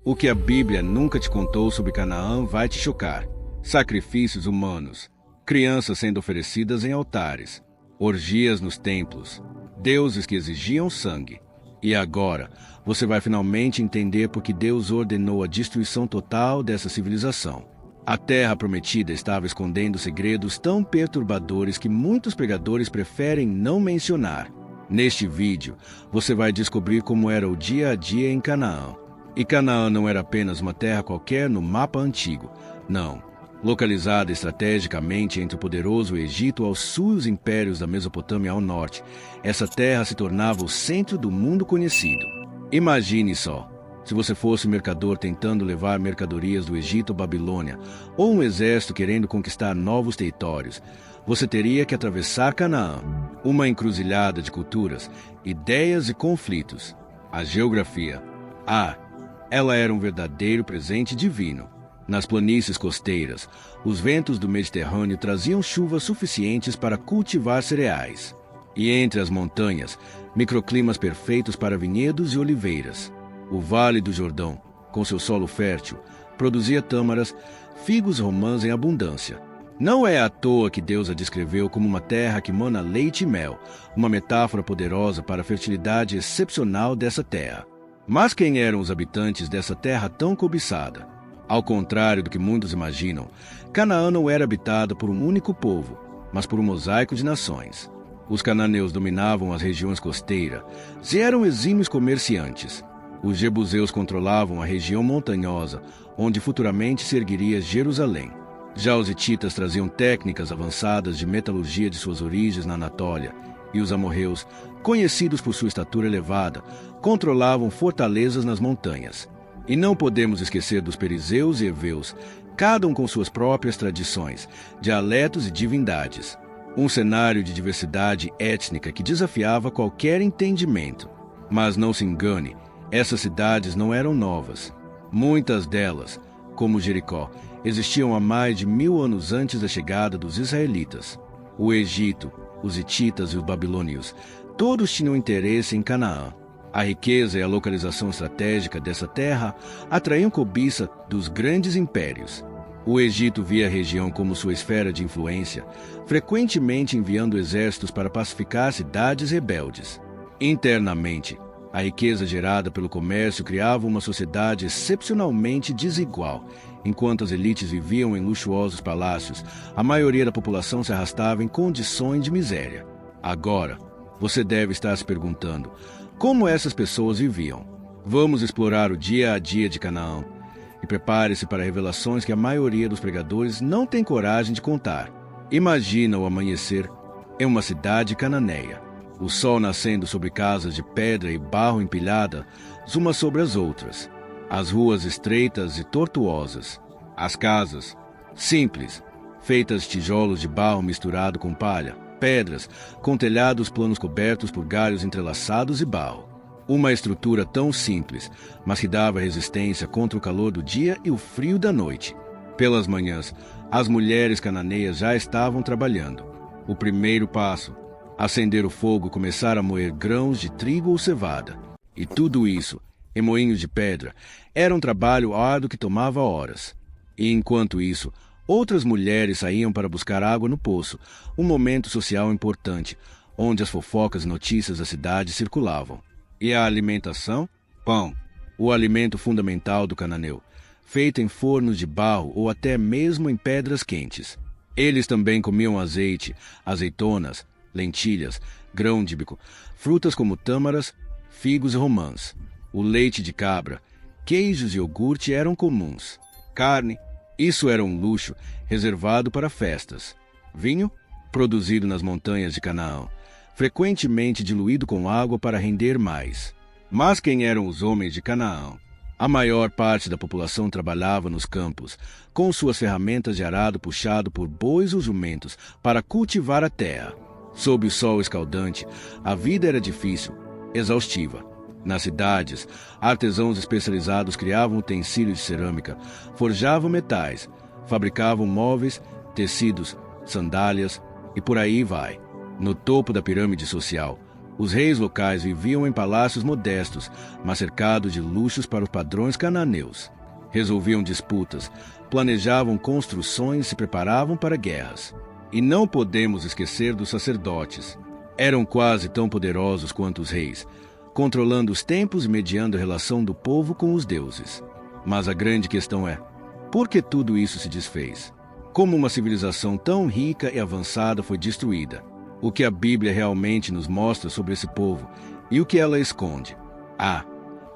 O que a Bíblia nunca te contou sobre Canaã vai te chocar. Sacrifícios humanos, crianças sendo oferecidas em altares, orgias nos templos, deuses que exigiam sangue. E agora, você vai finalmente entender por que Deus ordenou a destruição total dessa civilização. A Terra Prometida estava escondendo segredos tão perturbadores que muitos pregadores preferem não mencionar. Neste vídeo, você vai descobrir como era o dia a dia em Canaã. E Canaã não era apenas uma terra qualquer no mapa antigo. Não. Localizada estrategicamente entre o poderoso Egito ao sul e os impérios da Mesopotâmia ao norte, essa terra se tornava o centro do mundo conhecido. Imagine só, se você fosse um mercador tentando levar mercadorias do Egito à Babilônia, ou um exército querendo conquistar novos territórios, você teria que atravessar Canaã, uma encruzilhada de culturas, ideias e conflitos. A geografia. Ela era um verdadeiro presente divino. Nas planícies costeiras, os ventos do Mediterrâneo traziam chuvas suficientes para cultivar cereais. E entre as montanhas, microclimas perfeitos para vinhedos e oliveiras. O Vale do Jordão, com seu solo fértil, produzia tâmaras, figos e romãs em abundância. Não é à toa que Deus a descreveu como uma terra que mana leite e mel, uma metáfora poderosa para a fertilidade excepcional dessa terra. Mas quem eram os habitantes dessa terra tão cobiçada? Ao contrário do que muitos imaginam, Canaã não era habitada por um único povo, mas por um mosaico de nações. Os cananeus dominavam as regiões costeiras e eram exímios comerciantes. Os jebuseus controlavam a região montanhosa, onde futuramente se ergueria Jerusalém. Já os hititas traziam técnicas avançadas de metalurgia de suas origens na Anatólia, e os amorreus, conhecidos por sua estatura elevada, controlavam fortalezas nas montanhas. E não podemos esquecer dos perizeus e heveus, cada um com suas próprias tradições, dialetos e divindades. Um cenário de diversidade étnica que desafiava qualquer entendimento. Mas não se engane, essas cidades não eram novas. Muitas delas, como Jericó, existiam há mais de 1000 anos antes da chegada dos israelitas. O Egito, os hititas e os babilônios, todos tinham interesse em Canaã. A riqueza e a localização estratégica dessa terra atraíam cobiça dos grandes impérios. O Egito via a região como sua esfera de influência, frequentemente enviando exércitos para pacificar cidades rebeldes. Internamente, a riqueza gerada pelo comércio criava uma sociedade excepcionalmente desigual. Enquanto as elites viviam em luxuosos palácios, a maioria da população se arrastava em condições de miséria. Agora, você deve estar se perguntando, como essas pessoas viviam? Vamos explorar o dia a dia de Canaã. E prepare-se para revelações que a maioria dos pregadores não tem coragem de contar. Imagina o amanhecer em uma cidade cananeia. O sol nascendo sobre casas de pedra e barro empilhadas, umas sobre as outras. As ruas estreitas e tortuosas. As casas, simples, feitas de tijolos de barro misturado com palha, pedras, com telhados planos cobertos por galhos entrelaçados e barro. Uma estrutura tão simples, mas que dava resistência contra o calor do dia e o frio da noite. Pelas manhãs, as mulheres cananeias já estavam trabalhando. O primeiro passo, acender o fogo e começar a moer grãos de trigo ou cevada. E tudo isso, em moinhos de pedra, era um trabalho árduo que tomava horas. E enquanto isso, outras mulheres saíam para buscar água no poço, um momento social importante, onde as fofocas e notícias da cidade circulavam. E a alimentação? Pão, o alimento fundamental do cananeu, feito em fornos de barro ou até mesmo em pedras quentes. Eles também comiam azeite, azeitonas, lentilhas, grão de bico, frutas como tâmaras, figos e romãs. O leite de cabra, queijos e iogurte eram comuns. Carne, isso era um luxo reservado para festas. Vinho, produzido nas montanhas de Canaã, frequentemente diluído com água para render mais. Mas quem eram os homens de Canaã? A maior parte da população trabalhava nos campos, com suas ferramentas de arado puxado por bois ou jumentos para cultivar a terra. Sob o sol escaldante, a vida era difícil, exaustiva. Nas cidades, artesãos especializados criavam utensílios de cerâmica, forjavam metais, fabricavam móveis, tecidos, sandálias e por aí vai. No topo da pirâmide social, Os reis locais viviam em palácios modestos, mas cercados de luxos para os padrões cananeus. Resolviam disputas, planejavam construções e se preparavam para guerras. E não podemos esquecer dos sacerdotes. Eram quase tão poderosos quanto os reis, controlando os tempos e mediando a relação do povo com os deuses. Mas a grande questão é, por que tudo isso se desfez? Como uma civilização tão rica e avançada foi destruída? O que a Bíblia realmente nos mostra sobre esse povo e o que ela esconde?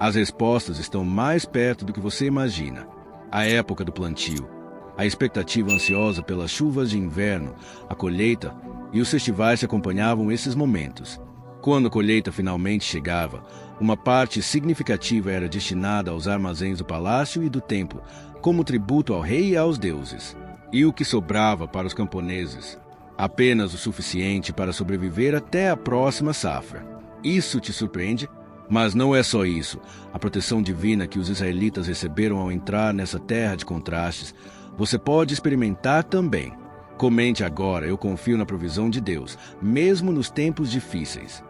As respostas estão mais perto do que você imagina. A época do plantio, a expectativa ansiosa pelas chuvas de inverno, a colheita e os festivais que acompanhavam esses momentos. Quando a colheita finalmente chegava, uma parte significativa era destinada aos armazéns do palácio e do templo, como tributo ao rei e aos deuses. E o que sobrava para os camponeses? Apenas o suficiente para sobreviver até a próxima safra. Isso te surpreende? Mas não é só isso. A proteção divina que os israelitas receberam ao entrar nessa terra de contrastes, você pode experimentar também. Comente agora, eu confio na provisão de Deus, mesmo nos tempos difíceis.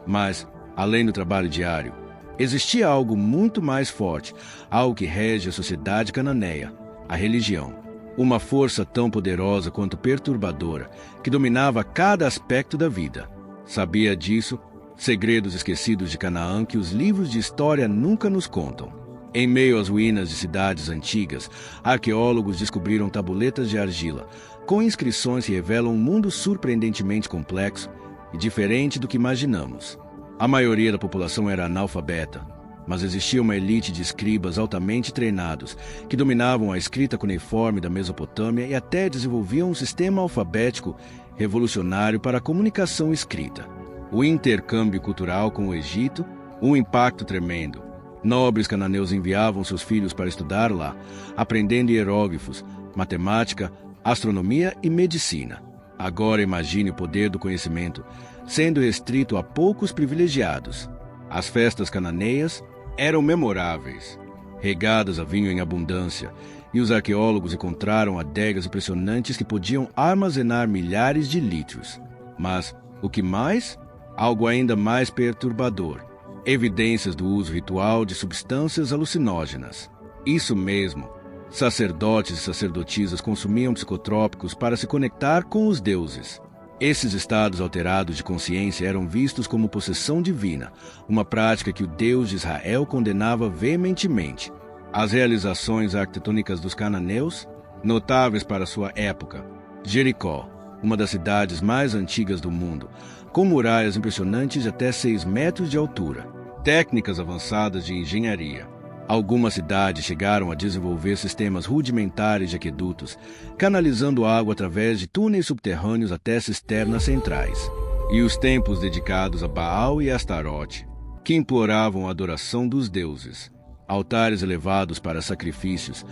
Mas, além do trabalho diário, existia algo muito mais forte, algo que rege a sociedade cananeia, a religião. Uma força tão poderosa quanto perturbadora, que dominava cada aspecto da vida. Sabia disso? Segredos esquecidos de Canaã que os livros de história nunca nos contam. Em meio às ruínas de cidades antigas, arqueólogos descobriram tabuletas de argila, com inscrições que revelam um mundo surpreendentemente complexo e diferente do que imaginamos. A maioria da população era analfabeta, mas existia uma elite de escribas altamente treinados que dominavam a escrita cuneiforme da Mesopotâmia e até desenvolviam um sistema alfabético revolucionário para a comunicação escrita. O intercâmbio cultural com o Egito, um impacto tremendo. Nobres cananeus enviavam seus filhos para estudar lá, aprendendo hieróglifos, matemática, astronomia e medicina. Agora imagine o poder do conhecimento, sendo restrito a poucos privilegiados. As festas cananeias eram memoráveis, regadas a vinho em abundância, e os arqueólogos encontraram adegas impressionantes que podiam armazenar milhares de litros. Mas, o que mais? Algo ainda mais perturbador. Evidências do uso ritual de substâncias alucinógenas. Isso mesmo. Sacerdotes e sacerdotisas consumiam psicotrópicos para se conectar com os deuses. Esses estados alterados de consciência eram vistos como possessão divina, uma prática que o Deus de Israel condenava veementemente. As realizações arquitetônicas dos cananeus, notáveis para sua época. Jericó, uma das cidades mais antigas do mundo, com muralhas impressionantes de até 6 metros de altura. Técnicas avançadas de engenharia. Algumas cidades chegaram a desenvolver sistemas rudimentares de aquedutos, canalizando água através de túneis subterrâneos até cisternas centrais. E os templos dedicados a Baal e Astarote, que imploravam a adoração dos deuses. Altares elevados para sacrifícios,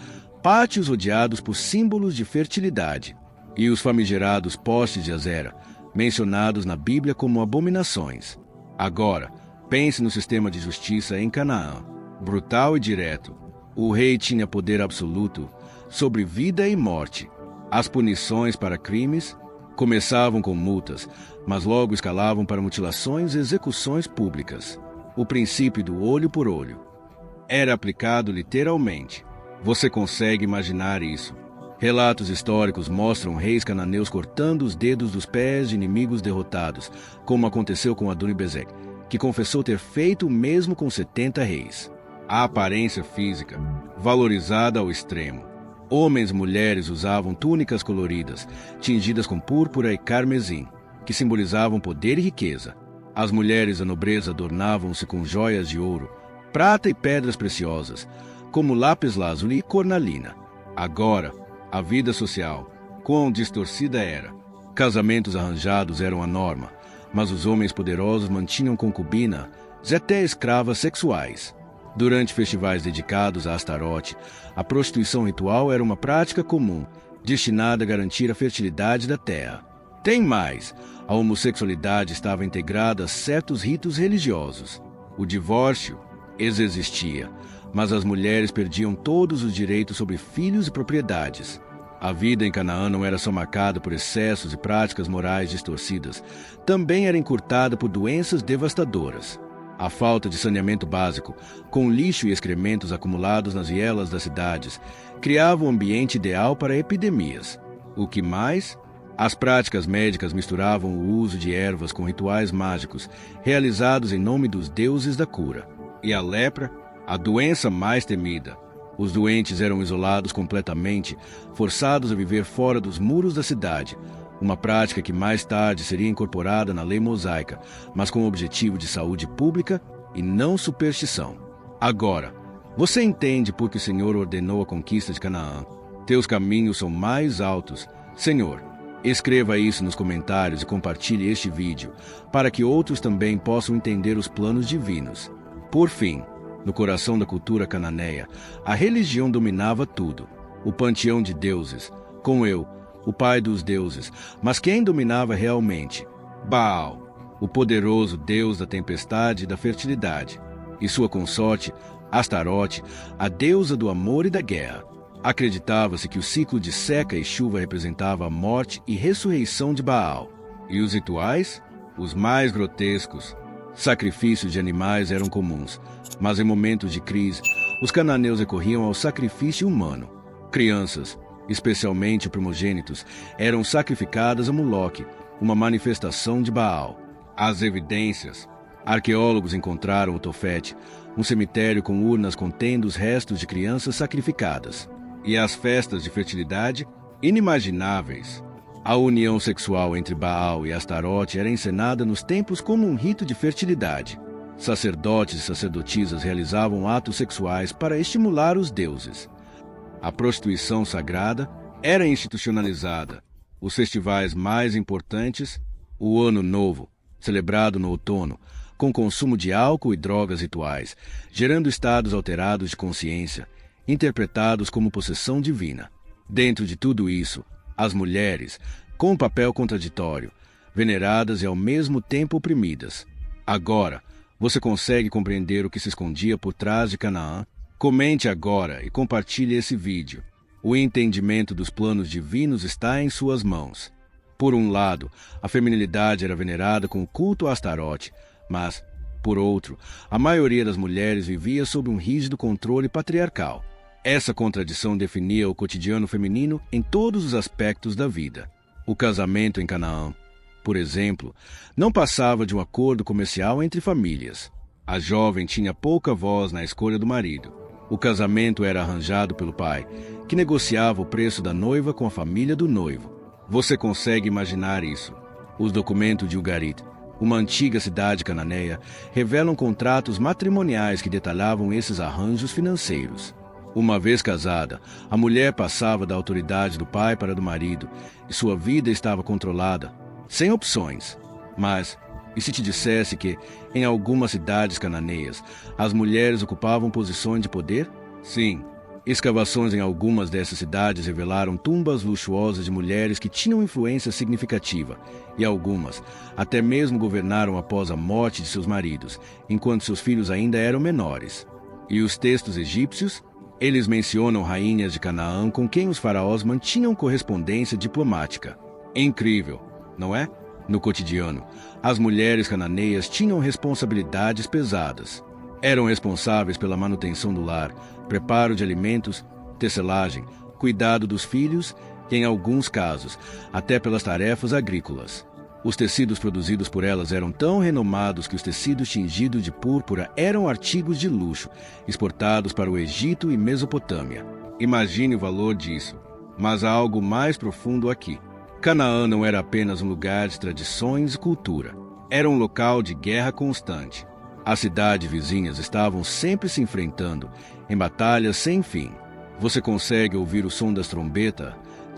pátios rodeados por símbolos de fertilidade. E os famigerados postes de Azera, mencionados na Bíblia como abominações. Agora, pense no sistema de justiça em Canaã. Brutal e direto, o rei tinha poder absoluto sobre vida e morte. As punições para crimes começavam com multas, mas logo escalavam para mutilações e execuções públicas. O princípio do olho por olho era aplicado literalmente. Você consegue imaginar isso? Relatos históricos mostram reis cananeus cortando os dedos dos pés de inimigos derrotados, como aconteceu com Adoni-Bezek, que confessou ter feito o mesmo com 70 reis. A aparência física, valorizada ao extremo. Homens e mulheres usavam túnicas coloridas, tingidas com púrpura e carmesim, que simbolizavam poder e riqueza. As mulheres da nobreza adornavam-se com joias de ouro, prata e pedras preciosas, como lápis-lazuli e cornalina. Agora, a vida social, quão distorcida era. Casamentos arranjados eram a norma, mas os homens poderosos mantinham concubina e até escravas sexuais. Durante festivais dedicados a Astarote, a prostituição ritual era uma prática comum, destinada a garantir a fertilidade da terra. Tem mais, a homossexualidade estava integrada a certos ritos religiosos. O divórcio existia, mas as mulheres perdiam todos os direitos sobre filhos e propriedades. A vida em Canaã não era só marcada por excessos e práticas morais distorcidas, também era encurtada por doenças devastadoras. A falta de saneamento básico, com lixo e excrementos acumulados nas vielas das cidades, criava um ambiente ideal para epidemias. O que mais? As práticas médicas misturavam o uso de ervas com rituais mágicos, realizados em nome dos deuses da cura. E a lepra, a doença mais temida. Os doentes eram isolados completamente, forçados a viver fora dos muros da cidade, uma prática que mais tarde seria incorporada na lei mosaica, mas com o objetivo de saúde pública e não superstição. Agora, você entende por que o Senhor ordenou a conquista de Canaã. Teus caminhos são mais altos. Senhor, escreva isso nos comentários e compartilhe este vídeo, para que outros também possam entender os planos divinos. Por fim, no coração da cultura cananeia, a religião dominava tudo. O panteão de deuses, com Eu, o pai dos deuses, mas quem dominava realmente? Baal, o poderoso deus da tempestade e da fertilidade, e sua consorte, Astarote, a deusa do amor e da guerra. Acreditava-se que o ciclo de seca e chuva representava a morte e ressurreição de Baal. E os rituais? Os mais grotescos. Sacrifícios de animais eram comuns, mas em momentos de crise, os cananeus recorriam ao sacrifício humano. Crianças, especialmente primogênitos, eram sacrificadas a Moloque, uma manifestação de Baal. As evidências. Arqueólogos encontraram o Tofete, um cemitério com urnas contendo os restos de crianças sacrificadas. E as festas de fertilidade, inimagináveis. A união sexual entre Baal e Astarote era encenada nos templos como um rito de fertilidade. Sacerdotes e sacerdotisas realizavam atos sexuais para estimular os deuses. A prostituição sagrada era institucionalizada. Os festivais mais importantes, o Ano Novo, celebrado no outono, com consumo de álcool e drogas rituais, gerando estados alterados de consciência, interpretados como possessão divina. Dentro de tudo isso, as mulheres, com um papel contraditório, veneradas e ao mesmo tempo oprimidas. Agora, você consegue compreender o que se escondia por trás de Canaã? Comente agora e compartilhe esse vídeo. O entendimento dos planos divinos está em suas mãos. Por um lado, a feminilidade era venerada com o culto a Astarote, mas, por outro, a maioria das mulheres vivia sob um rígido controle patriarcal. Essa contradição definia o cotidiano feminino em todos os aspectos da vida. O casamento em Canaã, por exemplo, não passava de um acordo comercial entre famílias. A jovem tinha pouca voz na escolha do marido. O casamento era arranjado pelo pai, que negociava o preço da noiva com a família do noivo. Você consegue imaginar isso? Os documentos de Ugarit, uma antiga cidade cananeia, revelam contratos matrimoniais que detalhavam esses arranjos financeiros. Uma vez casada, a mulher passava da autoridade do pai para a do marido, e sua vida estava controlada, sem opções. Mas, e se te dissesse que, em algumas cidades cananeias, as mulheres ocupavam posições de poder? Sim, escavações em algumas dessas cidades revelaram tumbas luxuosas de mulheres que tinham influência significativa, e algumas até mesmo governaram após a morte de seus maridos, enquanto seus filhos ainda eram menores. E os textos egípcios? Eles mencionam rainhas de Canaã com quem os faraós mantinham correspondência diplomática. Incrível, não é? No cotidiano, as mulheres cananeias tinham responsabilidades pesadas. Eram responsáveis pela manutenção do lar, preparo de alimentos, tecelagem, cuidado dos filhos e, em alguns casos, até pelas tarefas agrícolas. Os tecidos produzidos por elas eram tão renomados que os tecidos tingidos de púrpura eram artigos de luxo, exportados para o Egito e Mesopotâmia. Imagine o valor disso. Mas há algo mais profundo aqui. Canaã não era apenas um lugar de tradições e cultura. Era um local de guerra constante. As cidades vizinhas estavam sempre se enfrentando, em batalhas sem fim. Você consegue ouvir o som das trombetas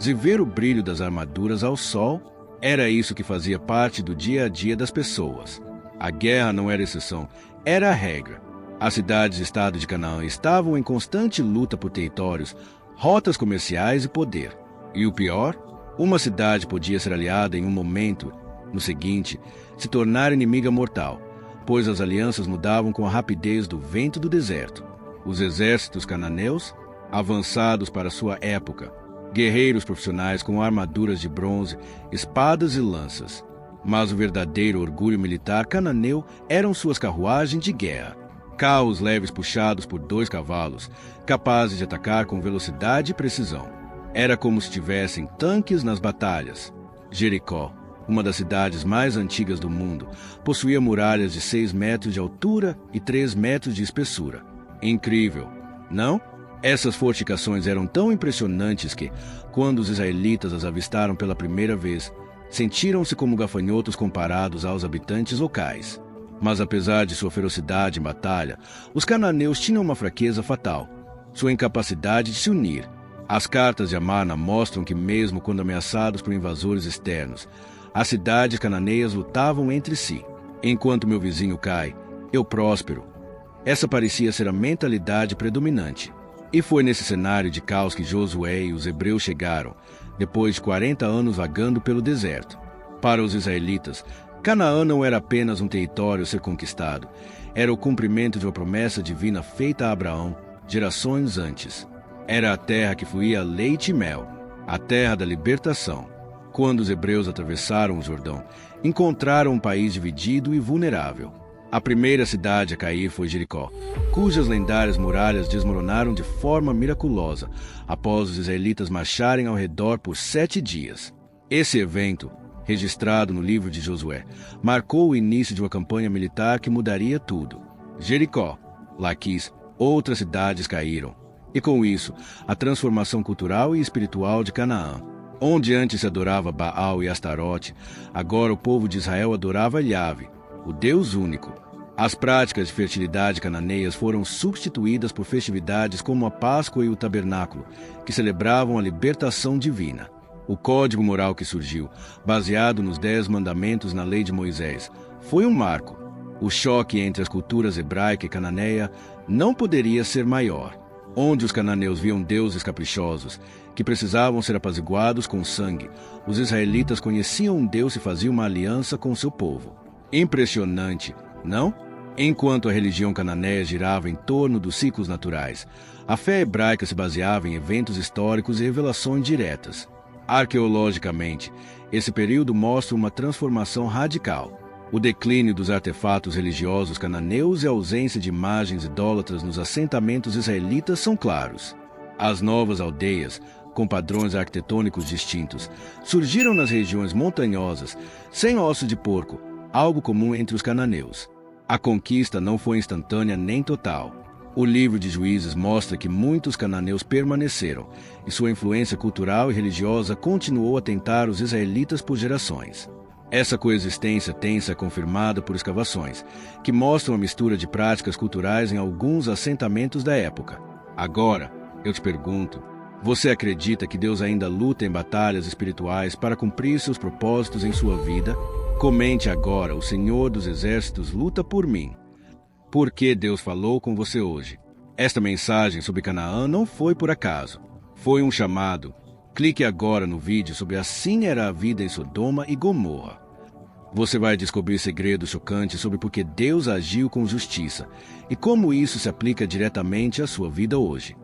e ver o brilho das armaduras ao sol? Era isso que fazia parte do dia a dia das pessoas. A guerra não era exceção, era a regra. As cidades-estado de Canaã estavam em constante luta por territórios, rotas comerciais e poder. E o pior? Uma cidade podia ser aliada em um momento, no seguinte, se tornar inimiga mortal, pois as alianças mudavam com a rapidez do vento do deserto. Os exércitos cananeus, avançados para sua época, guerreiros profissionais com armaduras de bronze, espadas e lanças. Mas o verdadeiro orgulho militar cananeu eram suas carruagens de guerra. Carros leves puxados por 2 cavalos, capazes de atacar com velocidade e precisão. Era como se tivessem tanques nas batalhas. Jericó, uma das cidades mais antigas do mundo, possuía muralhas de 6 metros de altura e 3 metros de espessura. Incrível, não? Essas fortificações eram tão impressionantes que, quando os israelitas as avistaram pela primeira vez, sentiram-se como gafanhotos comparados aos habitantes locais. Mas apesar de sua ferocidade em batalha, os cananeus tinham uma fraqueza fatal: sua incapacidade de se unir. As cartas de Amarna mostram que mesmo quando ameaçados por invasores externos, as cidades cananeias lutavam entre si. Enquanto meu vizinho cai, eu próspero. Essa parecia ser a mentalidade predominante. E foi nesse cenário de caos que Josué e os hebreus chegaram, depois de 40 anos vagando pelo deserto. Para os israelitas, Canaã não era apenas um território a ser conquistado, era o cumprimento de uma promessa divina feita a Abraão, gerações antes. Era a terra que fluía leite e mel, a terra da libertação. Quando os hebreus atravessaram o Jordão, encontraram um país dividido e vulnerável. A primeira cidade a cair foi Jericó, cujas lendárias muralhas desmoronaram de forma miraculosa após os israelitas marcharem ao redor por 7 dias. Esse evento, registrado no livro de Josué, marcou o início de uma campanha militar que mudaria tudo. Jericó, Laquis, outras cidades caíram. E com isso, a transformação cultural e espiritual de Canaã. Onde antes se adorava Baal e Astarote, agora o povo de Israel adorava Yahvé, o Deus único. As práticas de fertilidade cananeias foram substituídas por festividades como a Páscoa e o Tabernáculo, que celebravam a libertação divina. O código moral que surgiu, baseado nos 10 mandamentos na lei de Moisés, foi um marco. O choque entre as culturas hebraica e cananeia não poderia ser maior. Onde os cananeus viam deuses caprichosos, que precisavam ser apaziguados com sangue, os israelitas conheciam um Deus e faziam uma aliança com seu povo. Impressionante, não? Enquanto a religião cananeia girava em torno dos ciclos naturais, a fé hebraica se baseava em eventos históricos e revelações diretas. Arqueologicamente, esse período mostra uma transformação radical. O declínio dos artefatos religiosos cananeus e a ausência de imagens idólatras nos assentamentos israelitas são claros. As novas aldeias, com padrões arquitetônicos distintos, surgiram nas regiões montanhosas, sem ossos de porco, algo comum entre os cananeus. A conquista não foi instantânea nem total. O livro de Juízes mostra que muitos cananeus permaneceram, e sua influência cultural e religiosa continuou a tentar os israelitas por gerações. Essa coexistência tensa é confirmada por escavações, que mostram a mistura de práticas culturais em alguns assentamentos da época. Agora, eu te pergunto, você acredita que Deus ainda luta em batalhas espirituais para cumprir seus propósitos em sua vida? Comente agora: o Senhor dos Exércitos luta por mim. Por que Deus falou com você hoje? Esta mensagem sobre Canaã não foi por acaso. Foi um chamado. Clique agora no vídeo sobre Assim Era a Vida em Sodoma e Gomorra. Você vai descobrir segredos chocantes sobre por que Deus agiu com justiça e como isso se aplica diretamente à sua vida hoje.